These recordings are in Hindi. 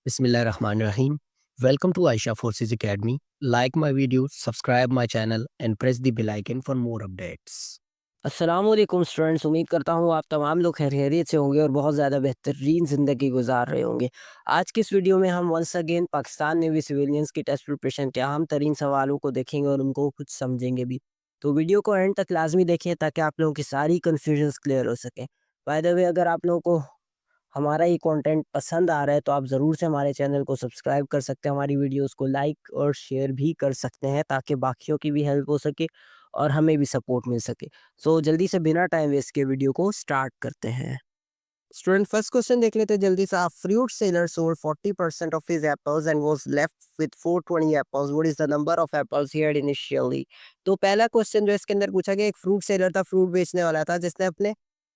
Bismillahirrahmanirrahim. Welcome to Aisha Forces Academy. Like my video, subscribe my channel and press the bell icon for more updates. अस्सलामुअलैकुम स्टूडेंट्स, उम्मीद करता हूँ आप तमाम लोग खैरियत से होंगे और बहुत ज़्यादा बेहतरीन ज़िंदगी गुजार रहे होंगे। आज की इस वीडियो में हम once again Pakistan navy civilians की टेस्ट प्रिपरेशन के अहम तरीन सवालों को देखेंगे और उनको कुछ समझेंगे भी। तो वीडियो को एंड तक लाजमी देखें ताकि आप लोगों की सारी कन्फ्यूजन्स क्लियर हो सकें। बाय द वे, अगर आप लोगों को हमारा ये कंटेंट पसंद आ रहा है तो आप ज़रूर से हमारे चैनल को सब्सक्राइब कर सकते हैं, हमारी वीडियोस को लाइक और शेयर भी कर सकते हैं ताकि बाकियों की भी हेल्प हो सके और हमें भी सपोर्ट मिल सके। सो जल्दी से बिना टाइम वेस्ट के वीडियो को स्टार्ट करते हैं। स्टूडेंट, फर्स्ट क्वेश्चन देख लेते हैं जल्दी से। Fruit seller sold 40% of his apples and was left with 420 apples. What is the number of apples he had initially? तो पहला क्वेश्चन जो इसके अंदर पूछा गया, एक फ्रूट सेलर था, फ्रूट बेचने वाला था, जिसने अपने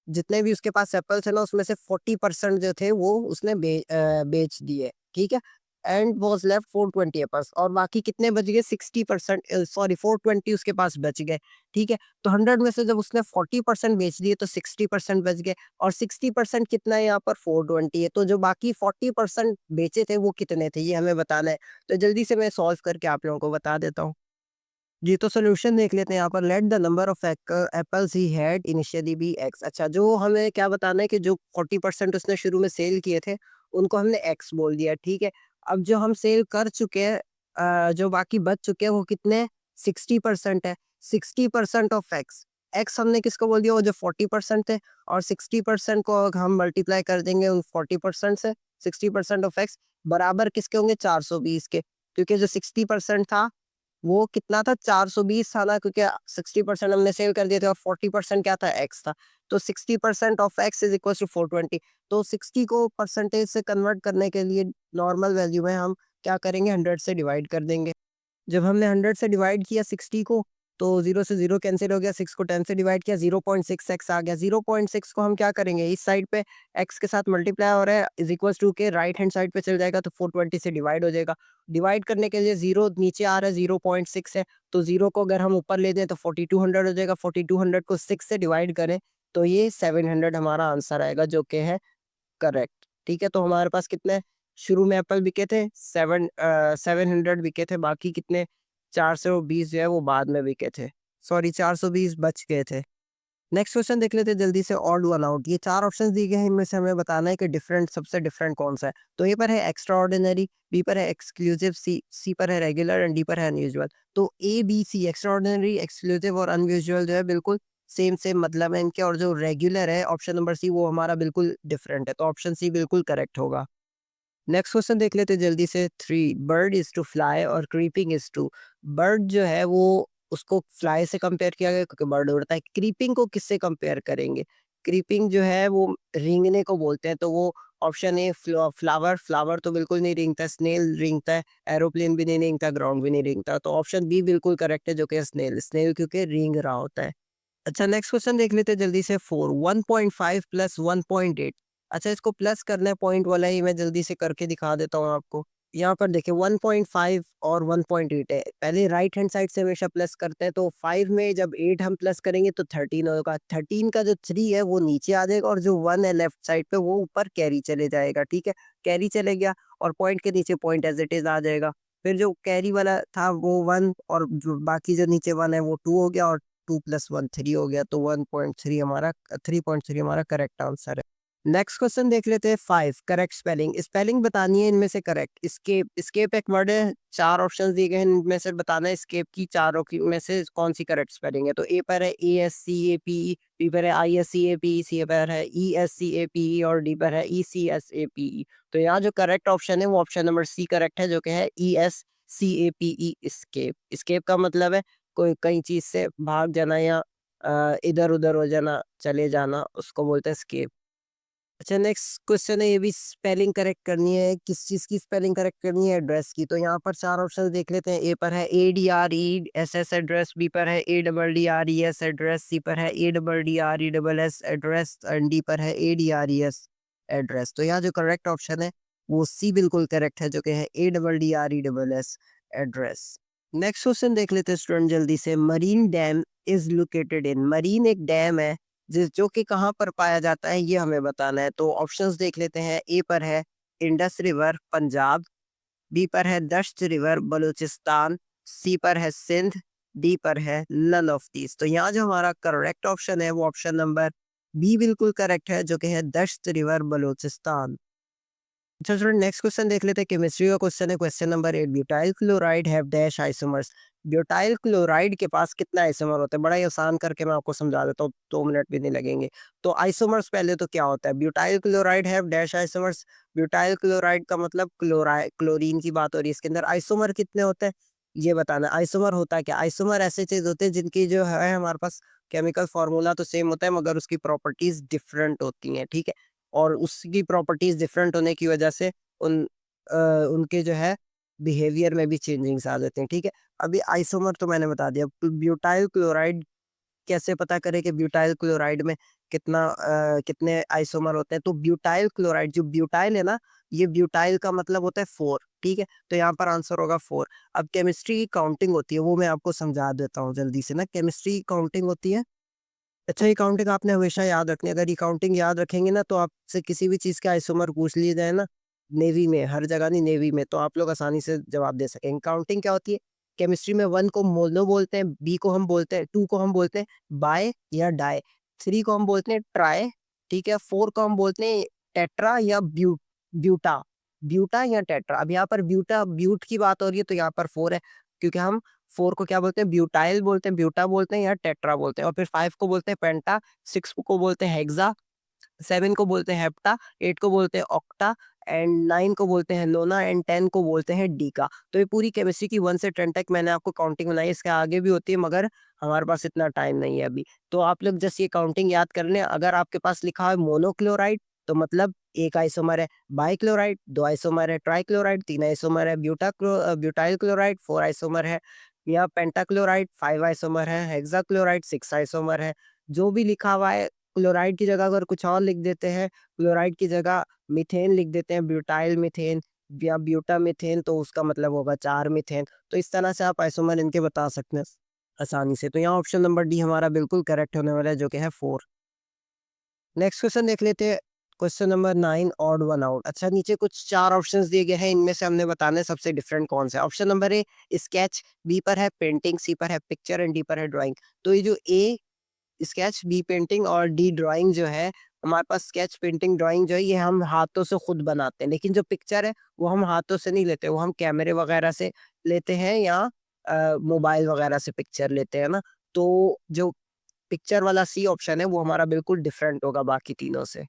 जितने भी उसके पास एप्पल्स है ना, उसमें से 40% जो थे वो उसने बेच दिए, ठीक है। एंड वाज लेफ्ट 420 एप्पल्स, और बाकी कितने बच गए? 60%, सॉरी 420 उसके पास बच गए, ठीक है। तो 100 में से जब उसने 40% बेच दिए तो 60% बच गए, और 60% कितना है यहाँ पर? 420 है। तो जो बाकी 40% बेचे थे वो कितने थे, ये हमें बताना है। तो जल्दी से मैं सॉल्व करके आप लोगों को बता देता हूँ। जी, तो सॉल्यूशन देख लेते हैं यहाँ पर। Let the number of apples he had initially be X. अच्छा, जो हमें क्या बताना है कि जो 40% उसने शुरू में सेल किए थे उनको हमने एक्स बोल दिया, ठीक है। अब जो हम सेल कर चुके हैं, जो बाकी बच चुके हैं वो कितने? 60% है। 60% ऑफ एक्स, एक्स हमने किसको बोल दिया? वो जो 40% थे, और 60% को हम मल्टीप्लाई कर देंगे उन 40% से। 60% ऑफ एक्स बराबर किसके होंगे? 420 के, क्योंकि जो 60% था वो कितना था? 420 था ना, क्योंकि 60% हमने सेल कर दिए थे और 40% क्या था? एक्स था। तो 60% of X is equal to 420। तो 60 को परसेंटेज से कन्वर्ट करने के लिए नॉर्मल वैल्यू में हम क्या करेंगे? 100 से डिवाइड कर देंगे। जब हमने 100 से डिवाइड किया 60 को, तो 0 से 0 कैंसिल हो गया, 6 को 10 से डिवाइड किया, 0.6 एक्स आ गया। 0.6 को हम क्या करेंगे? इस साइड पे एक्स के साथ मल्टीप्लाई हो रहा है, इज इक्वल्स टू के राइट हैंड साइड पे चल जाएगा, तो 420 से डिवाइड हो जाएगा। डिवाइड करने के लिए 0 नीचे आ रहा है, 0.6 है, तो 0 को अगर हम ऊपर ले दें तो 4200 हो जाएगा। 4200 को 6 से डिवाइड करें तो ये 700 हमारा आंसर आएगा, जो कि है करेक्ट, ठीक है। तो हमारे पास कितने शुरू में एप्पल बिके थे? 700 बिके थे, बाकी कितने? 420 जो है वो बाद में बिके थे, सॉरी 420 बच गए थे। नेक्स्ट क्वेश्चन देख लेते हैं जल्दी से। ऑड वन आउट, ये 4 ऑप्शंस दिए गए हैं, इनमें से हमें बताना है कि डिफरेंट, सबसे डिफरेंट कौन सा है। तो ए पर है एक्स्ट्रा ऑर्डिनरी, बी पर है एक्सक्लूसिव, सी पर है रेगुलर, एंड डी पर है अनयूजुअल। तो A B C, extraordinary, exclusive और अनयूजुअल जो है बिल्कुल सेम सेम मतलब है इनके, और जो रेगुलर है ऑप्शन नंबर सी, वो हमारा बिल्कुल डिफरेंट है, तो ऑप्शन सी बिल्कुल करेक्ट होगा। नेक्स्ट क्वेश्चन देख लेते हैं जल्दी से। 3 बर्ड इज टू फ्लाई और क्रीपिंग इज टू। बर्ड जो है वो, उसको फ्लाई से कंपेयर किया गया क्योंकि बर्ड उड़ता है। क्रीपिंग को किससे कंपेयर करेंगे? क्रीपिंग जो है वो रेंगने को बोलते हैं, तो वो ऑप्शन ए फ्लावर। फ्लावर तो बिल्कुल नहीं रेंगता, स्नेल रेंगता है। एरोप्लेन भी नहीं रेंगता, ग्राउंड भी नहीं रेंगता, तो ऑप्शन बी बिल्कुल करेक्ट है, जो कि स्नेल। स्नेल क्योंकि रेंग रहा होता है। अच्छा, नेक्स्ट क्वेश्चन देख लेते हैं जल्दी से। 4 1.5 प्लस 1.8। अच्छा, इसको प्लस करना है, पॉइंट वाला ही मैं जल्दी से करके दिखा देता हूँ आपको। यहाँ पर देखिए 1.5 और 1.8 है। पहले राइट हैंड साइड से हमेशा प्लस करते हैं, तो 5 में जब 8 हम प्लस करेंगे तो 13 होगा। 13 का जो 3 है वो नीचे आ जाएगा, और जो 1 है लेफ्ट साइड पे वो ऊपर कैरी चले जाएगा, ठीक है। कैरी चले गया और पॉइंट के नीचे पॉइंट एज इट इज आ जाएगा। फिर जो कैरी वाला था वो 1, और जो बाकी जो नीचे 1 है वो 2 हो गया, और 2 प्लस 1 3 हो गया, तो 1.3 हमारा 3.3 हमारा करेक्ट आंसर है। नेक्स्ट क्वेश्चन देख लेते हैं। 5 करेक्ट स्पेलिंग, स्पेलिंग बतानी है इनमें से करेक्ट। स्केप, स्केप एक वर्ड है, 4 ऑप्शंस दिए गए हैं, इनमें से बताना है स्केप की चारों की में से कौन सी करेक्ट स्पेलिंग है। तो ए पर है ASCAPE, बी पर है ISCAPE, सी पर है ESCAPE, और डी पर है ECSAPE। तो यहाँ जो करेक्ट ऑप्शन है वो ऑप्शन नंबर सी करेक्ट है, जो कि है ESCAPE, स्केप। स्केप का मतलब है कोई कई चीज से भाग जाना, या इधर उधर हो जाना, चले जाना, उसको बोलते हैं स्केप। अच्छा, नेक्स्ट क्वेश्चन है, ये भी स्पेलिंग करेक्ट करनी है। किस चीज की स्पेलिंग करेक्ट करनी है? एड्रेस की। तो यहाँ पर 4 ऑप्शन देख लेते हैं। ए पर है ADRESS एड्रेस, बी पर है ADDRES एड्रेस, सी पर है ADDRESS एड्रेस, एंड डी पर है ADRES एड्रेस। तो यहाँ जो करेक्ट ऑप्शन है वो सी बिल्कुल करेक्ट है, जो कि है ADDRESS एड्रेस। नेक्स्ट क्वेश्चन देख लेते हैं स्टूडेंट जल्दी से। Marine dam is located in. Marine एक डैम है जिस जो कि कहाँ पर पाया जाता है, ये हमें बताना है। तो ऑप्शंस देख लेते हैं। ए पर है इंडस रिवर पंजाब, बी पर है दश्त रिवर बलूचिस्तान, सी पर है सिंध, डी पर है नन ऑफ दीज। तो यहाँ जो हमारा करेक्ट ऑप्शन है वो ऑप्शन नंबर बी बिल्कुल करेक्ट है, जो कि है दश्त रिवर बलूचिस्तान। अच्छा स्टूडेंट, नेक्स्ट क्वेश्चन देख लेते हैं। केमिस्ट्री का क्वेश्चन है, question number 8। Butyl chloride have dash isomers. Butyl chloride के पास कितना आइसोमर होता है? बड़ा ही आसान करके मैं आपको समझा देता हूँ, 2 मिनट भी नहीं लगेंगे। तो आइसोमर्स पहले तो क्या होता है? Butyl chloride have dash isomers. Butyl chloride का मतलब क्लोरीन की बात हो रही है। इसके अंदर आइसोमर कितने होते हैं ये बताना। आइसोमर होता है क्या? आइसोमर ऐसे चीज होते हैं जिनकी जो है हमारे पास केमिकल फॉर्मूला तो सेम होता है, मगर उसकी प्रॉपर्टीज डिफरेंट होती हैं, ठीक है। और उसकी प्रॉपर्टीज डिफरेंट होने की वजह से उन उनके जो है बिहेवियर में भी चेंजिंग्स आ जाते हैं, ठीक है। अभी आइसोमर तो मैंने बता दिया। ब्यूटाइल क्लोराइड कैसे पता करें कि ब्यूटाइल क्लोराइड में कितने आइसोमर होते हैं? तो ब्यूटाइल क्लोराइड, जो ब्यूटाइल है ना, ये ब्यूटाइल का मतलब होता है 4, ठीक है। तो यहाँ पर आंसर होगा 4। अब केमिस्ट्री की काउंटिंग होती है, वो मैं आपको समझा देता हूँ जल्दी से ना। केमिस्ट्री की काउंटिंग होती है। अच्छा, ये काउंटिंग आपने हमेशा याद रखनी है। अगर ये काउंटिंग याद रखेंगे ना, तो आपसे किसी भी चीज़ का आइसोमर पूछ लिया जाए ना, नेवी में, हर जगह नहीं नेवी में, तो आप लोग आसानी से जवाब दे सकेंगे। काउंटिंग क्या होती है? केमिस्ट्री में 1 को मोनो बोलते हैं, बी को हम बोलते हैं 2 को हम बोलते हैं बाय या डाई, 3 को हम बोलते हैं ट्राई, ठीक है, 4 को हम बोलते हैं टेट्रा या ब्यूटा, ब्यूटा या टेट्रा। अब यहाँ पर ब्यूट की बात हो रही है, तो यहाँ पर 4 है, क्योंकि हम 4 को क्या बोलते हैं? ब्यूटाइल बोलते हैं, ब्यूटा बोलते हैं या टेट्रा बोलते हैं। और फिर 5 को बोलते हैं पेंटा, 6 को बोलते हैं हेक्सा, 7 को बोलते हैं हेप्टा, 8 को बोलते हैं ऑक्टा एंड 9 को बोलते हैं नोना एंड 10 को बोलते हैं डीका। तो ये पूरी केमिस्ट्री की 1 से 10 तक मैंने आपको काउंटिंग बनाई। इसके आगे भी होती है, मगर हमारे पास इतना टाइम नहीं है अभी। तो आप लोग जस्ट ये काउंटिंग याद कर लें। अगर आपके पास लिखा है मोनोक्लोराइड, तो मतलब 1 आइसोमर है। बाइक्लोराइड 2 आइसोमर है। ट्राइक्लोराइड 3 आइसोमर है। ब्यूटाइल क्लोराइड 4 आइसोमर है। या पेंटाक्लोराइड 5 आइसोमर है। हेक्साक्लोराइड 6 आइसोमर है। जो भी लिखा हुआ है, क्लोराइड की जगह अगर कुछ और लिख देते हैं, क्लोराइड की जगह मीथेन लिख देते हैं, ब्यूटाइल मीथेन या ब्यूटा मीथेन, तो उसका मतलब होगा 4 मीथेन। तो इस तरह से आप आइसोमर इनके बता सकते हैं आसानी से। तो यहाँ ऑप्शन नंबर डी हमारा बिल्कुल करेक्ट होने वाला है, जो कि है 4। नेक्स्ट क्वेश्चन देख लेते हैं। Question number 9, odd one out. अच्छा, नीचे कुछ 4 ऑप्शंस दिए गए हैं, इनमें से हमने बताना है सबसे डिफरेंट कौन सा है। Option number A sketch, B पर है पेंटिंग, सी पर है पिक्चर एंड डी पर है ड्राइंग। तो ये जो ए स्केच, बी पेंटिंग और डी ड्राइंग जो है, हमारे पास स्केच, पेंटिंग, ड्राइंग जो है, ये हम हाथों से खुद बनाते हैं। लेकिन जो पिक्चर है वो हम हाथों से नहीं लेते, वो हम कैमरे वगैरह से लेते हैं या मोबाइल वगैरह से पिक्चर लेते हैं ना। तो जो पिक्चर वाला सी ऑप्शन है वो हमारा बिल्कुल डिफरेंट होगा बाकी तीनों से।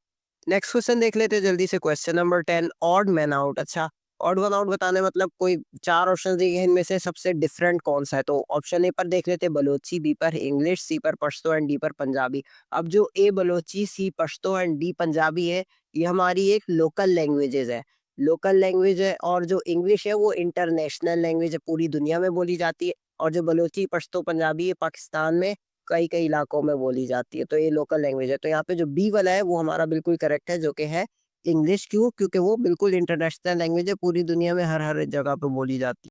नेक्स्ट क्वेश्चन देख लेते हैं जल्दी से। Question number 10, odd man out. अच्छा, ऑड वन आउट बताने मतलब कोई 4 ऑप्शन दिए हैं, इनमें से सबसे डिफरेंट कौन सा है? तो ऑप्शन ए पर देख लेते हैं बलोची, बी पर इंग्लिश, सी पर पश्तो एंड डी पर पंजाबी। अब जो ए बलोची, सी पश्तो एंड डी पंजाबी है, ये हमारी एक लोकल लैंग्वेजेस है। लोकल लैंग्वेज है। और जो इंग्लिश है वो इंटरनेशनल लैंग्वेज है, पूरी दुनिया में बोली जाती है। और जो बलोची, पश्तो, पंजाबी है, पाकिस्तान में कई कई इलाकों में बोली जाती है। तो ये लोकल लैंग्वेज है। तो यहाँ पे जो बी वाला है वो हमारा बिल्कुल करेक्ट है, जो कि है इंग्लिश। क्यों? क्योंकि वो बिल्कुल इंटरनेशनल लैंग्वेज है, पूरी दुनिया में हर हर जगह पे बोली जाती है।